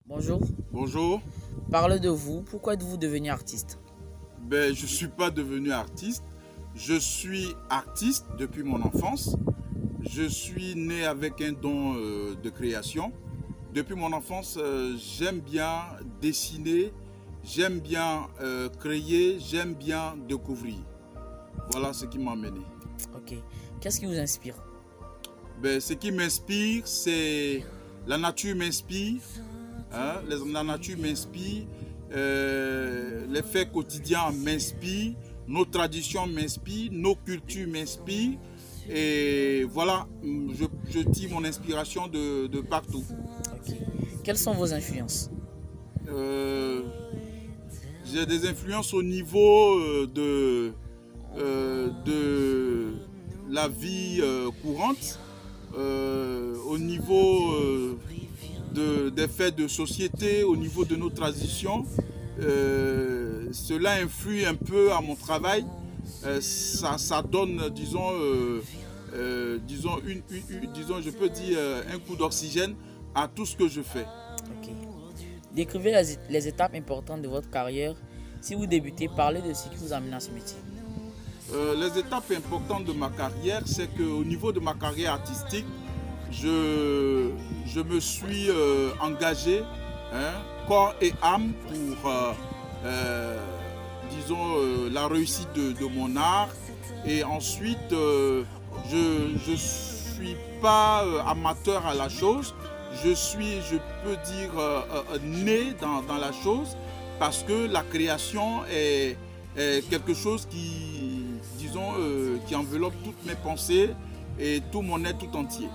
Bonjour, Bonjour. parlez de vous. Pourquoi êtes-vous devenu artiste? Je ne suis pas devenu artiste. Je suis artiste depuis mon enfance. Je suis né avec un don de création. Depuis mon enfance, j'aime bien dessiner, j'aime bien créer, j'aime bien découvrir. Voilà ce qui m'a amené. Ok. Qu'est-ce qui vous inspire? Ce qui m'inspire, c'est la nature m'inspire. Hein, la nature m'inspire, les faits quotidiens m'inspirent, nos traditions m'inspirent, nos cultures m'inspirent. Et voilà, je tire mon inspiration de partout. Ok. Quelles sont vos influences? J'ai des influences au niveau de la vie courante, au niveau des faits de société, au niveau de nos traditions. Cela influe un peu à mon travail. Ça donne, disons, je peux dire, un coup d'oxygène à tout ce que je fais. Ok. Décrivez les étapes importantes de votre carrière. Si vous débutez, parlez de ce qui vous amène à ce métier. Les étapes importantes de ma carrière, c'est qu'au niveau de ma carrière artistique, je me suis engagé, hein, corps et âme pour, disons, la réussite de mon art. Et ensuite, je ne suis pas amateur à la chose. Je peux dire, né dans la chose parce que la création est quelque chose qui, disons, qui enveloppe toutes mes pensées et tout mon être tout entier.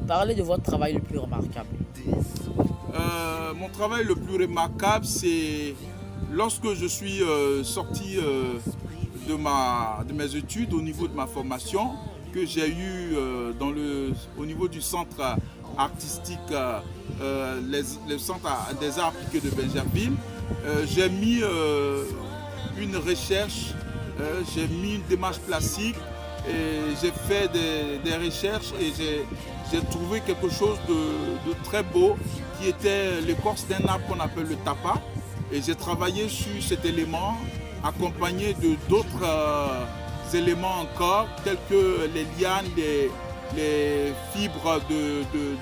Parlez de votre travail le plus remarquable. Mon travail le plus remarquable, c'est lorsque je suis sorti de mes études au niveau de ma formation que j'ai eu au niveau du centre artistique, le centre des arts appliqués de Benjerville. J'ai mis une recherche, j'ai mis une démarche plastique et j'ai fait des recherches et j'ai trouvé quelque chose de très beau qui était l'écorce d'un arbre qu'on appelle le tapa. Et j'ai travaillé sur cet élément accompagné de d'autres éléments encore tels que les lianes, les fibres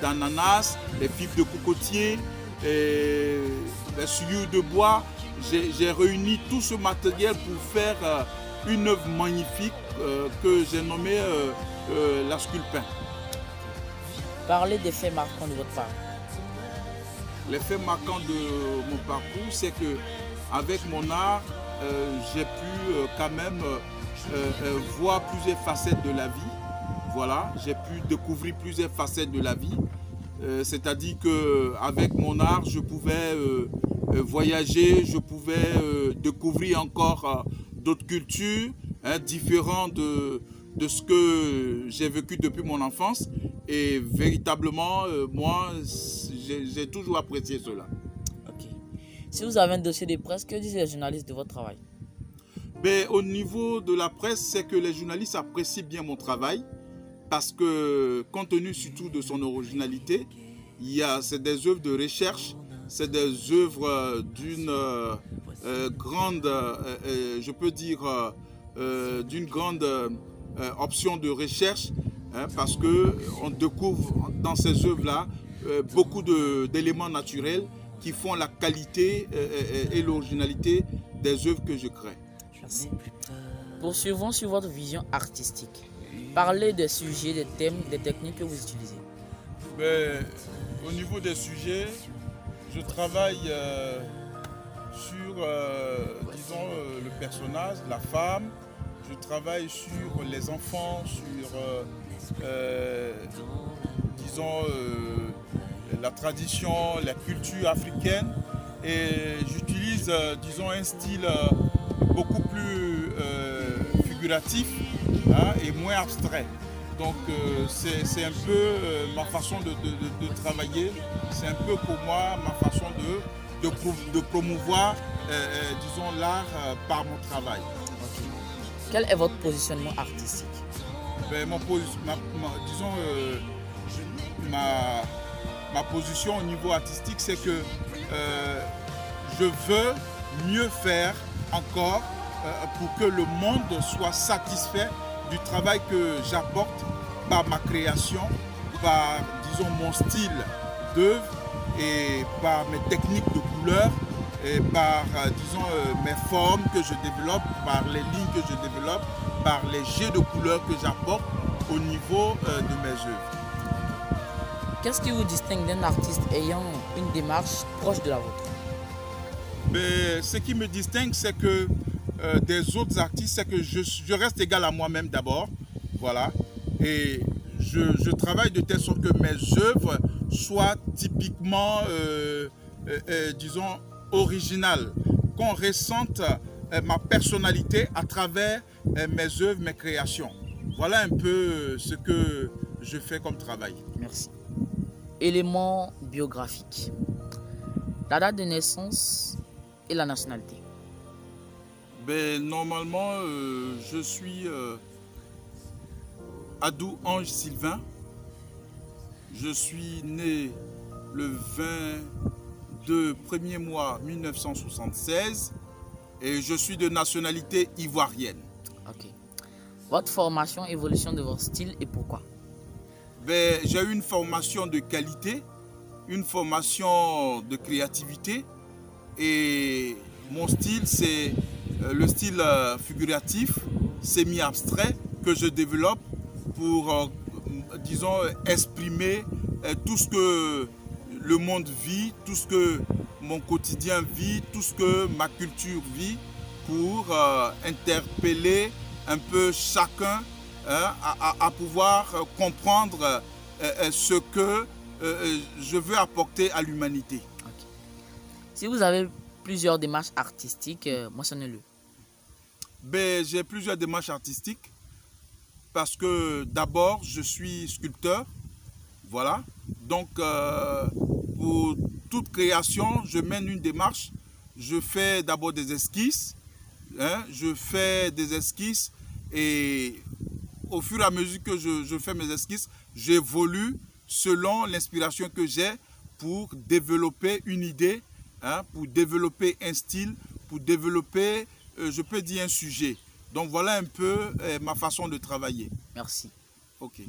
d'ananas, les fibres de cocotier, et les sciures de bois. J'ai réuni tout ce matériel pour faire une œuvre magnifique que j'ai nommée la sculpin. Parlez des faits marquants de votre parcours. Les faits marquants de mon parcours, c'est que avec mon art, j'ai pu quand même voir plusieurs facettes de la vie. Voilà, j'ai pu découvrir plusieurs facettes de la vie. C'est-à-dire qu'avec mon art, je pouvais voyager, je pouvais découvrir encore d'autres cultures, hein, différentes de ce que j'ai vécu depuis mon enfance. Et véritablement, moi, j'ai toujours apprécié cela. Ok. Si vous avez un dossier de presse, que disent les journalistes de votre travail? Au niveau de la presse, c'est que les journalistes apprécient bien mon travail parce que, compte tenu surtout de son originalité, c'est des œuvres de recherche, c'est des œuvres d'une grande, je peux dire, d'une grande option de recherche, hein, parce qu'on découvre dans ces œuvres-là beaucoup d'éléments naturels qui font la qualité et l'originalité des œuvres que je crée. Merci. Poursuivons sur votre vision artistique. Parlez des sujets, des thèmes, des techniques que vous utilisez. Au niveau des sujets, je travaille sur, disons, le personnage, la femme. Je travaille sur les enfants, sur, disons, la tradition, la culture africaine. Et j'utilise, disons, un style beaucoup plus figuratif, hein, et moins abstrait. Donc c'est un peu ma façon de travailler, c'est un peu pour moi ma façon de promouvoir, disons, l'art par mon travail. Okay. Quel est votre positionnement artistique? Disons, ma position au niveau artistique, c'est que je veux mieux faire encore pour que le monde soit satisfait du travail que j'apporte par ma création, par, disons, mon style d'œuvre et par mes techniques de couleur et par, disons, mes formes que je développe, par les lignes que je développe, par les jets de couleurs que j'apporte au niveau de mes œuvres. Qu'est-ce qui vous distingue d'un artiste ayant une démarche proche de la vôtre? Mais ce qui me distingue, c'est que des autres artistes, c'est que je reste égal à moi-même d'abord. Voilà. Et je travaille de telle sorte que mes œuvres soient typiquement, disons, originales. Qu'on ressente ma personnalité à travers mes œuvres, mes créations. Voilà un peu ce que je fais comme travail. Merci. Éléments biographiques. La date de naissance et la nationalité. Ben, normalement, je suis Adou Ange Sylvain. Je suis né le 22 premier mois 1976 et je suis de nationalité ivoirienne. Ok. Votre formation, évolution de votre style et pourquoi? Ben, j'ai eu une formation de qualité, une formation de créativité et mon style, c'est le style figuratif, semi-abstrait que je développe pour, disons, exprimer tout ce que le monde vit, tout ce que mon quotidien vit, tout ce que ma culture vit pour interpeller un peu chacun à pouvoir comprendre ce que je veux apporter à l'humanité. Okay. Si vous avez plusieurs démarches artistiques, mentionnez-le. Ben, j'ai plusieurs démarches artistiques parce que d'abord, je suis sculpteur. Voilà. Donc, pour toute création, je mène une démarche. Je fais d'abord des esquisses. Je fais des esquisses et au fur et à mesure que je fais mes esquisses, j'évolue selon l'inspiration que j'ai pour développer une idée, pour développer un style, pour développer, je peux dire, un sujet. Donc voilà un peu ma façon de travailler. Merci. Ok.